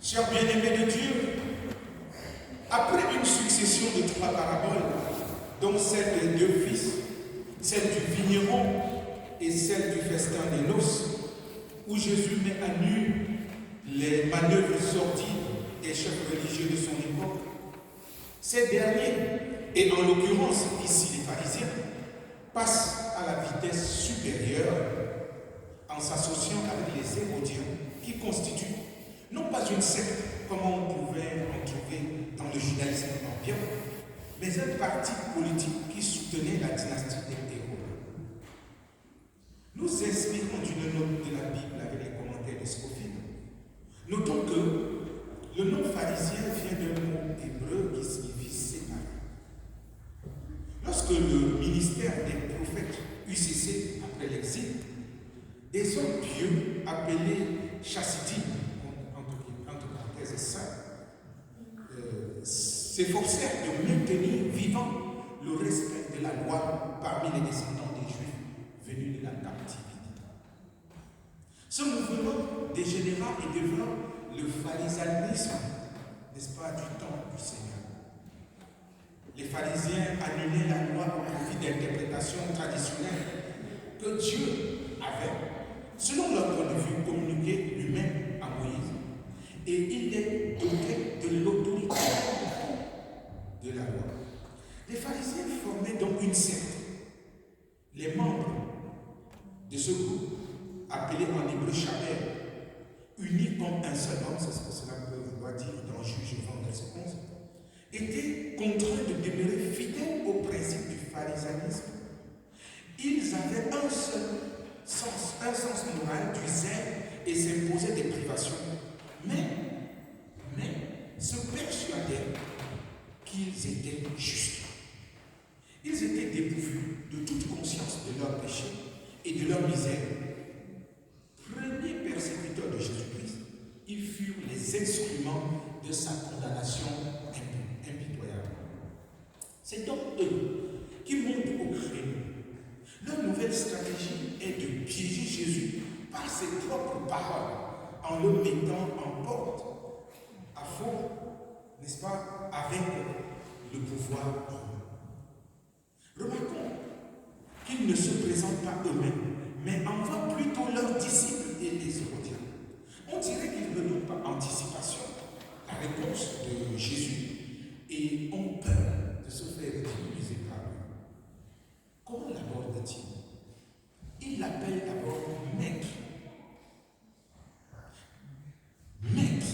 Chers bien-aimés de Dieu, après une succession de 3 paraboles, dont celle des 2 fils, celle du vigneron et celle du festin des noces, où Jésus met à nu les manœuvres sordides des chefs religieux de son époque, ces derniers, et en l'occurrence ici les pharisiens, passent à la vitesse supérieure en s'associant avec les Hérodiens qui constituent non pas une secte comme on pouvait en trouver dans le judaïsme ambiant, mais un parti politique qui soutenait la dynastie des Hérodes. Nous inspirons d'une note de la Bible avec les commentaires de Scofield. Notons que le nom pharisien vient d'un mot hébreu qui signifie séparé. Lorsque le ministère des prophètes eut cessé après l'exil, des hommes pieux appelés chassidim, entre parenthèses saints, s'efforcèrent de maintenir vivant le respect de la loi parmi les descendants des Juifs venus de la captivité. Ce mouvement dégénéra et devint le pharisaïsme, n'est-ce pas, du temps du Seigneur. Les pharisiens annulaient la loi au profit d'interprétations traditionnelles que Dieu avait, selon leur point de vue, communiqué lui-même à Moïse, et il les dotait de l'autorité de la loi. Les pharisiens formaient donc une secte. Les membres de ce groupe, appelés en hébreu Shabbat, unis comme un seul homme, c'est ce que cela peut vouloir dire dans Juge 20, verset 11, étaient contraints de demeurer fidèles au principe du pharisaïsme. Ils avaient un seul sens, un sens moral du zèle et s'imposaient des privations. Mais se persuadaient qu'ils étaient justes. Ils étaient dépourvus de toute conscience de leur péché et de leur misère. Premiers persécuteurs de Jésus-Christ, ils furent les instruments de sa condamnation impitoyable. C'est donc eux qui montent au créneau. Leur nouvelle stratégie est de piéger Jésus par ses propres paroles en le mettant en porte à faux, n'est-ce pas, avec le pouvoir romain. Remarquons qu'ils ne se présentent pas eux-mêmes, mais envoient plutôt leurs disciples et les Hérodiens. On dirait qu'ils ne donnent pas anticipation la réponse de Jésus et ont peur de se faire utiliser par eux. Comment l'aborde-t-il? Il l'appelle d'abord maître. Maître,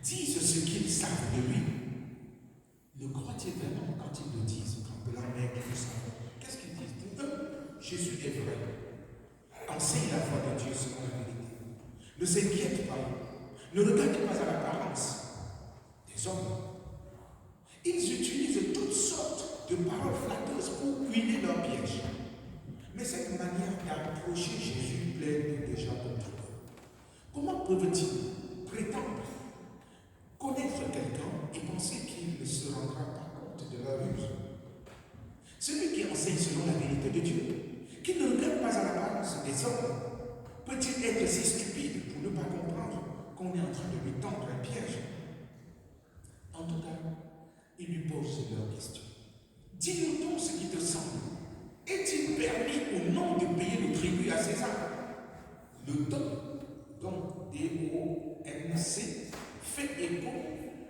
disent ce qu'ils savent de lui. Le croient-ils vraiment quand ils le disent, quand leur maître nous savons? Qu'est-ce qu'ils disent? Pour eux, Jésus est vrai. Enseigne la foi de Dieu selon la vérité. Ne s'inquiète pas. Ne regarde pas à l'apparence des hommes. Ils utilisent toutes sortes de paroles flatteuses pour huiler leur piège. Mais cette manière d'approcher Jésus plaît déjà contre eux. Comment peuvent-ils prétendre connaître quelqu'un et penser qu'il ne se rendra pas compte de leur ruse? Celui qui enseigne selon la vérité de Dieu, qui ne regarde pas à l'apparence des hommes, peut-il être si stupide pour ne pas comprendre qu'on est en train de lui tendre un piège? En tout cas, il lui pose leur question. Dis-nous donc ce qui te semble. Est-il permis au nom de payer le tribut à César? Le don, donc D-O-N-C, fait écho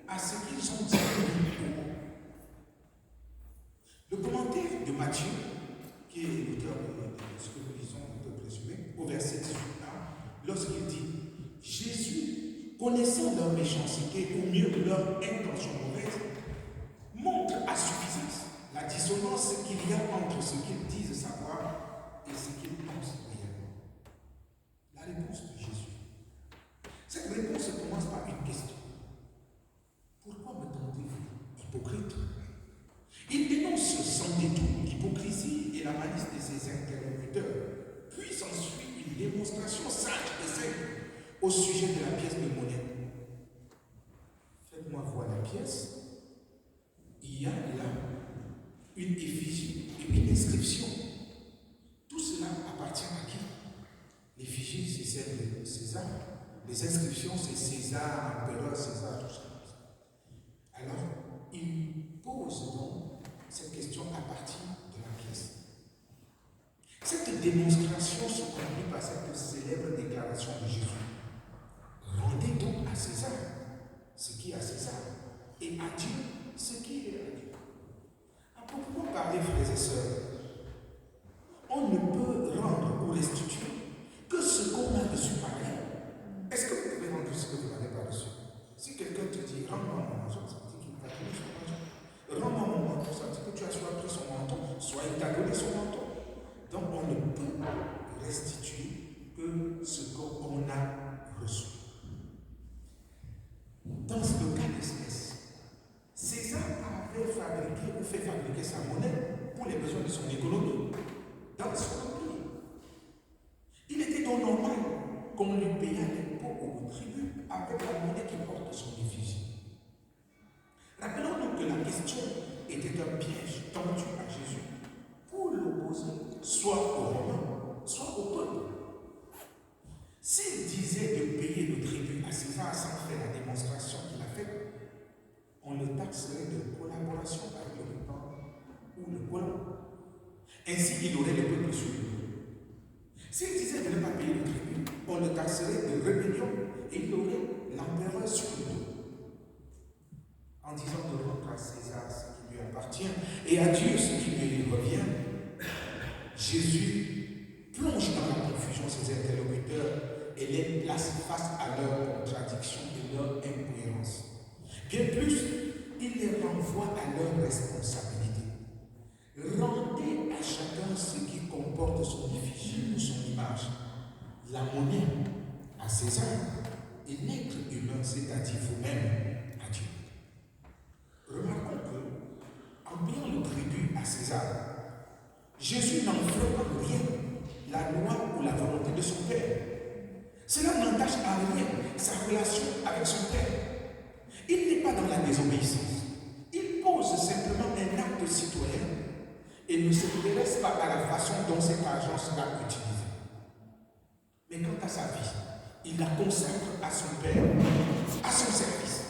à ce qu'ils ont dit. Le commentaire de Matthieu, qui est l'auteur de ce que nous lisons, on peut présumer, au verset 18a, lorsqu'il dit « Jésus, connaissant leur méchanceté ou mieux leur intention mauvaise, montre à suffisance la dissonance qu'il y a entre ce qu'ils disent savoir et ce qu'ils pensent réellement. » La réponse de Jésus. Cette réponse commence par une question. Pourquoi me tentez-vous, hypocrite? Il dénonce sans détour l'hypocrisie et la malice de ses interlocuteurs. Puis s'ensuit une démonstration sage et simple au sujet de la pièce de monnaie. Faites-moi voir la pièce. Il y a là une effigie et une inscription. Tout cela appartient à qui? L'effigie, c'est celle de César. Les inscriptions, c'est César, empereur, César, tout ça. Alors, il pose donc cette question à partir de la pièce. Cette démonstration se conclut par cette célèbre déclaration de Jésus. Rendez donc à César ce qui est à César et à Dieu ce qui est à Dieu. À proprement parler, frères et sœurs, on ne peut rendre ou restituer que ce qu'on a reçu par rien. Est-ce que vous pouvez rendre ce que vous n'avez pas reçu? Si quelqu'un te dit, rends-moi mon argent, ça veut dire qu'il t'a donné son argent. Rends-moi mon manteau, ça veut dire que tu as soit pris son manteau, soit il t'a donné son manteau. Donc on ne peut restituer que ce qu'on a reçu. Dans le cas d'espèce, César avait fabriqué ou fait fabriquer sa monnaie pour les besoins de son économie dans son empire. Il était donc normal qu'on lui payât l'impôt ou le tribut avec la monnaie qui porte son effigie. Rappelons-nous que la question était un piège tendu à Jésus pour l'opposer soit aux Romains, soit au peuple. S'il disait de payer le tribut à César sans faire la démonstration qu'il a faite, on le taxerait de collaboration avec le ruban ou le colon. Ainsi, il aurait le peuple sur le dos. S'il disait de ne pas payer le tribut, on le taxerait de rébellion et il aurait l'empereur sur le dos. En disant de rendre à César ce qui lui appartient et à Dieu ce qui lui revient, Jésus plonge dans la confusion ses interlocuteurs et les place face à leurs contradictions et leur incohérence. Bien plus, il les renvoie à leur responsabilité. Rendez à chacun ce qui comporte son effigie ou son image. La monnaie à César et l'être humain, c'est-à-dire vous-même, à Dieu. Remarquons que, en payant le tribut à César, Jésus n'enfreint en rien la loi ou la volonté de son Père. Cela n'entache en rien sa relation avec son Père. Il n'est pas dans la désobéissance. Il pose simplement un acte citoyen et ne s'intéresse pas à la façon dont cet argent sera utilisé. Mais quant à sa vie, il la consacre à son Père, à son service.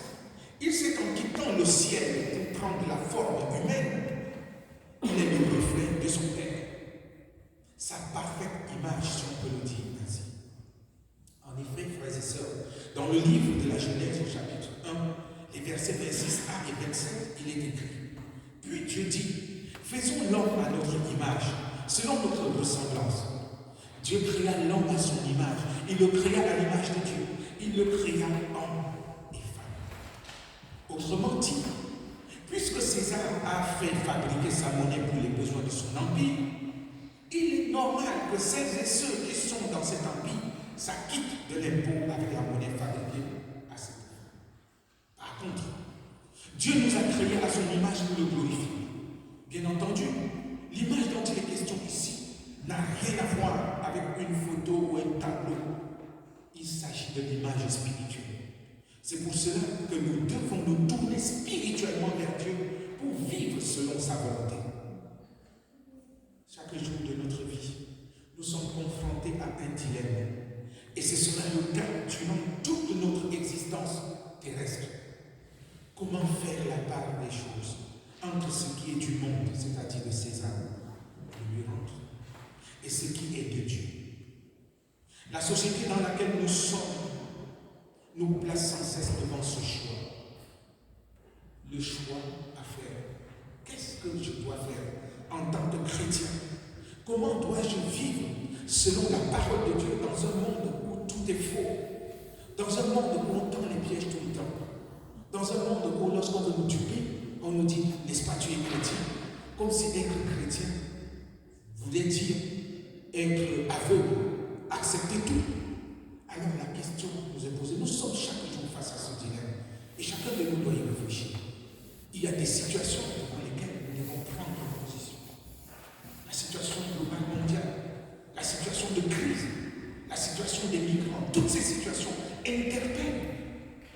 Il sait qu'en quittant le ciel pour prendre la forme humaine, il est le reflet de son Père. Sa parfaite image, si on peut le dire ainsi. En effet, frères et sœurs, dans le livre de la Genèse, au chapitre 1, les versets 26a et 27, il est écrit: Puis Dieu dit, faisons l'homme à notre image, selon notre ressemblance. Dieu créa l'homme à son image. Il le créa à l'image de Dieu. Il le créa homme et femme. Autrement dit, puisque César a fait fabriquer sa monnaie pour les besoins de son empire, il est normal que celles et ceux qui sont dans cet empire s'acquittent de l'impôt avec la monnaie fabriquée à cet effet. Par contre, Dieu nous a créés à son image pour le glorifier. Bien entendu, l'image dont il est question ici n'a rien à voir avec une photo ou un tableau. Il s'agit de l'image spirituelle. C'est pour cela que nous devons nous tourner spirituellement vers Dieu pour vivre selon sa volonté. Chaque jour de notre vie, nous sommes confrontés à un dilemme. Et ce sera le cas durant toute notre existence terrestre. Comment faire la part des choses entre ce qui est du monde, c'est-à-dire de César, de lui rendre, et ce qui est de Dieu. La société dans laquelle nous sommes nous place sans cesse devant ce choix. Le choix à faire. Qu'est-ce que je dois faire en tant que chrétien? Comment dois-je vivre selon la parole de Dieu dans un monde où tout est faux? Dans un monde où on tend les pièges tout le temps? Dans un monde où lorsqu'on veut nous duper, on nous dit, n'est-ce pas, tu es chrétien? Comme si être chrétien voulait dire être aveugle, accepter tout. Alors la question nous est posée, nous sommes chaque jour face à ce dilemme. Et chacun de nous doit y réfléchir. Il y a des situations dans lesquelles nous devons prendre position. La situation globale mondiale, la situation de crise, la situation des migrants, toutes ces situations interpellent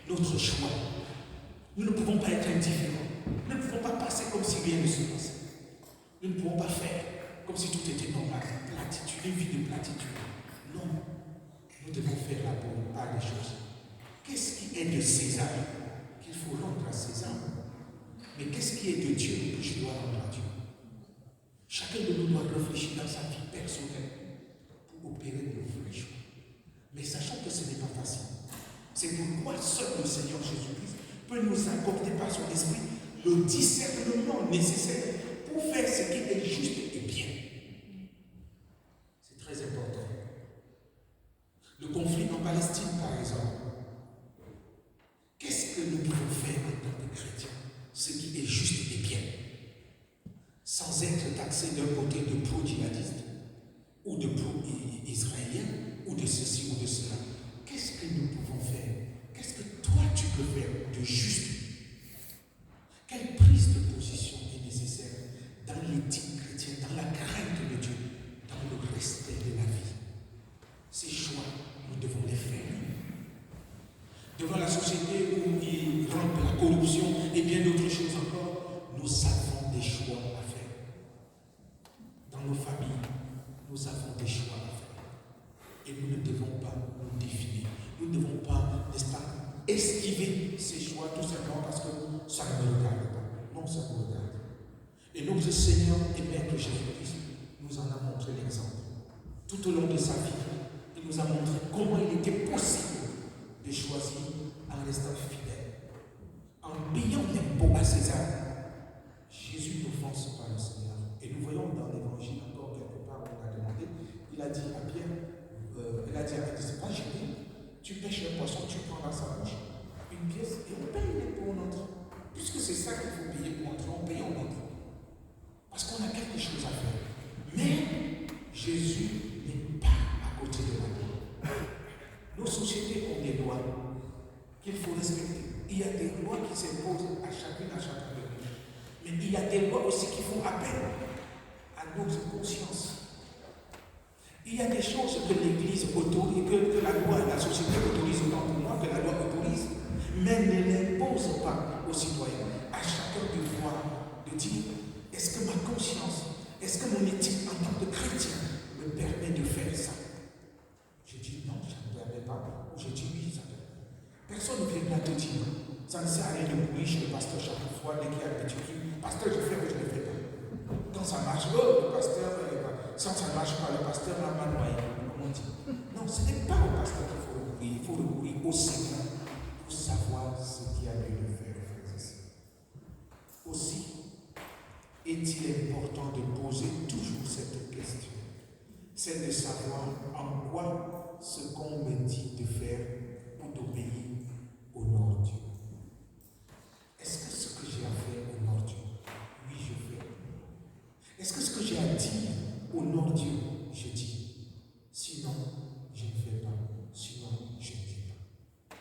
notre choix. Nous ne pouvons pas être indifférents. Nous ne pouvons pas passer comme si rien ne se passait. Nous ne pouvons pas faire comme si tout était normal. Platitude, une vie de platitude. Non. nous devons faire la bonne part des choses. Qu'est-ce qui est de César qu'il faut rendre à César? Mais qu'est-ce qui est de Dieu que je dois rendre à Dieu? Chacun de nous doit réfléchir dans sa vie personnelle pour opérer de vrais choix. Mais sachant que ce n'est pas facile. C'est pourquoi seul le Seigneur Jésus-Christ peut nous accorder par son esprit le discernement nécessaire pour faire ce qui est juste et bien. C'est très important. Le conflit en Palestine, par exemple. Qu'est-ce que nous pouvons faire en tant que chrétiens? Ce qui est juste et bien. Sans être taxé d'un côté de pro-djihadiste ou de pro-israélien ou de ceci ou de cela. Qu'est-ce que nous pouvons faire? Qu'est-ce que toi tu peux faire de juste? Quelle prise de position est nécessaire dans l'éthique chrétienne, dans la crainte de Dieu, dans le respect de la vie? Ces choix, nous devons les faire. Devant la société où il rentre la corruption et bien d'autres choses encore, nous avons des choix à faire. Dans nos familles, nous avons des choix à faire. Et nous ne devons pas nous définir. Nous ne devons pas, n'est-ce pas, esquiver ces choix tout simplement parce que ça ne me regarde pas. Non, ça nous regarde. Et notre Seigneur et Maître Jésus-Christ nous en a montré l'exemple. Tout au long de sa vie, il nous a montré comment il était possible de choisir en restant fidèle. En payant l'impôt à César, Jésus n'offense pas le Seigneur. Et nous voyons dans l'évangile encore quelque part, on a demandé, il a dit à Pierre, il a dit à Pierre, c'est pas gêné, tu pêches un poisson, tu prends dans sa bouche une pièce et on paye l'impôt, on entre. Puisque c'est ça qu'il faut payer pour entrer, on paye, on entre. Parce qu'on a quelque chose à faire. Mais Jésus n'est pas à côté de la loi. Nos sociétés ont des lois qu'il faut respecter. Il y a des lois qui s'imposent à chacun de nous. Mais il y a des lois aussi qui font appel à notre conscience. Il y a des choses que l'Église autorise, que la loi et la société autorisent autant pour moi que la loi autorise, mais ne l'impose pas aux citoyens. À chacun de voir, de dire, est-ce que ma conscience, est-ce que mon éthique en tant que chrétien me permet de faire ça? Je dis non, ça ne me permet pas. Ou je dis oui, ça me permet. Personne ne viendra te dire, ça ne sert à rien de courir chez le pasteur chaque fois dès qu'il y a un petit truc. Pasteur, je fais ou je ne fais pas. Quand ça marche, oh, le pasteur, ça ne marche pas, le pasteur n'a pas noyé, comme on dit. Non, ce n'est pas au pasteur qu'il faut recourir, il faut recourir au Seigneur pour savoir ce qu'il y a lieu de faire, frères et sœurs. Aussi, est-il important de poser toujours cette question? C'est de savoir en quoi ce qu'on me dit de faire ou d'obéir honore Dieu. Est-ce que ce que j'ai à faire honore Dieu? Oui, je fais. Est-ce que ce que j'ai à dire honore Dieu? Je dis. Sinon, je ne fais pas. Sinon, je ne dis pas.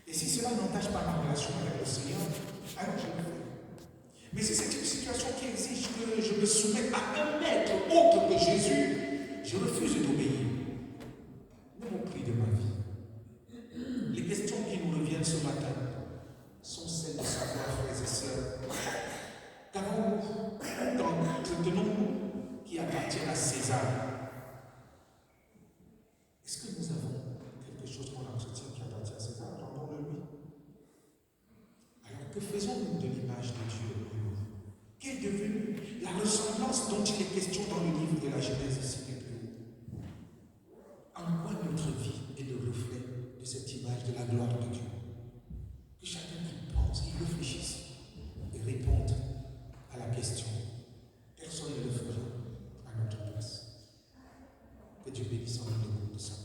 Et si cela n'entache pas ma relation avec le Seigneur, alors je le fais. Mais si c'est une situation qui exige que je me soumette à un maître autre que Jésus, je refuse d'obéir. Même au prix de ma vie. Les questions qui nous reviennent ce matin sont celles de savoir, frères et sœurs, qu'avons-nous, qu'entretenons-nous qui appartient à César? Est-ce que nous avons quelque chose qu'on entretient qui appartient à César? Rendons-le lui. Alors que faisons-nous de l'image de Dieu en nous? Qu'est devenue la ressemblance dont il est question dans le livre de la Genèse ici et plus haut? En quoi notre vie est le reflet de cette image de la gloire de Dieu? Que chacun qui pense, qui réfléchisse et réponde à la question. Personne ne le fera à notre place. Que Dieu bénisse en nous de sa parole.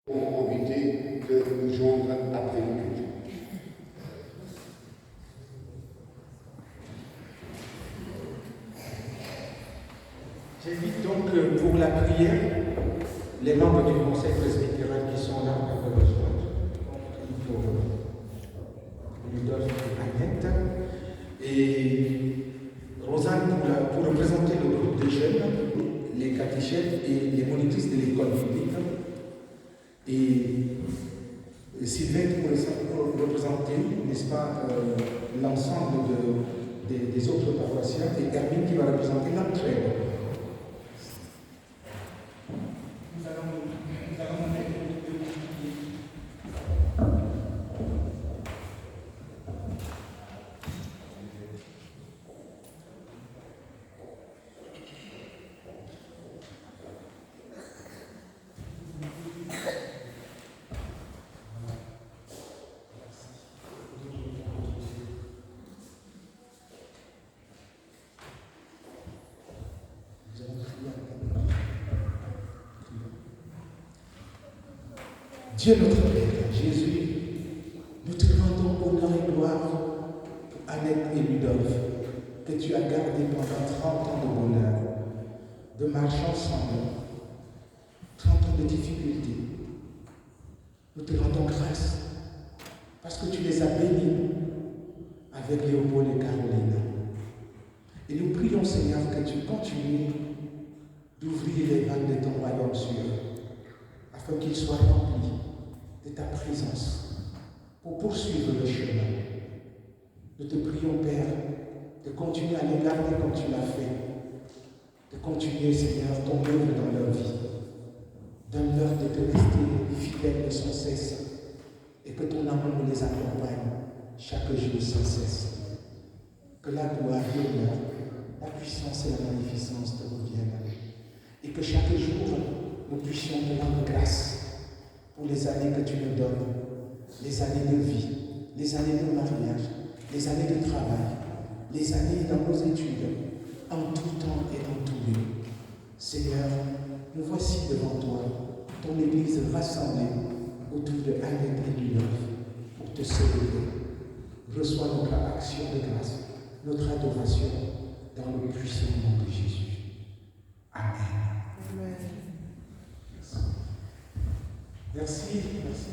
pour éviter de nous joindre après le culte. J'invite donc pour la prière les membres du conseil presbytéral qui sont là à le rejoindre. Pour Ludolphe et Agnette. Et Rosanne pour représenter le groupe de jeunes, les catéchètes et les monitrices de l'école publique. Et Sylvain pour représenter, n'est-ce pas, l'ensemble des autres paroissiens, et Hermine qui va représenter l'entraide. Dieu notre Père, Jésus, nous te rendons honneur et gloire pour Annette et Ludolphe, que tu as gardé pendant 30 ans de bonheur, de marcher ensemble, 30 ans de difficultés. Nous te rendons grâce parce que tu les as bénis avec Léopold et Caroline. Et nous prions, Seigneur, que tu continues d'ouvrir les vannes de ton royaume sur eux, afin qu'ils soient remplis de ta présence pour poursuivre le chemin. Nous te prions, Père, de continuer à les garder comme tu l'as fait, de continuer, Seigneur, ton œuvre dans leur vie. Donne-leur de te rester fidèles sans cesse et que ton amour les accompagne chaque jour sans cesse. Que la gloire et l'honneur, la puissance et la magnificence te reviennent et que chaque jour nous puissions te rendre grâce pour les années que tu nous donnes, les années de vie, les années de mariage, les années de travail, les années dans nos études, en tout temps et en tout lieu. Seigneur, nous voici devant toi, ton Église rassemblée autour de Annette et Ludolphe pour te célébrer. Reçois notre action de grâce, notre adoration dans le puissant nom de Jésus. Amen. Merci. Merci.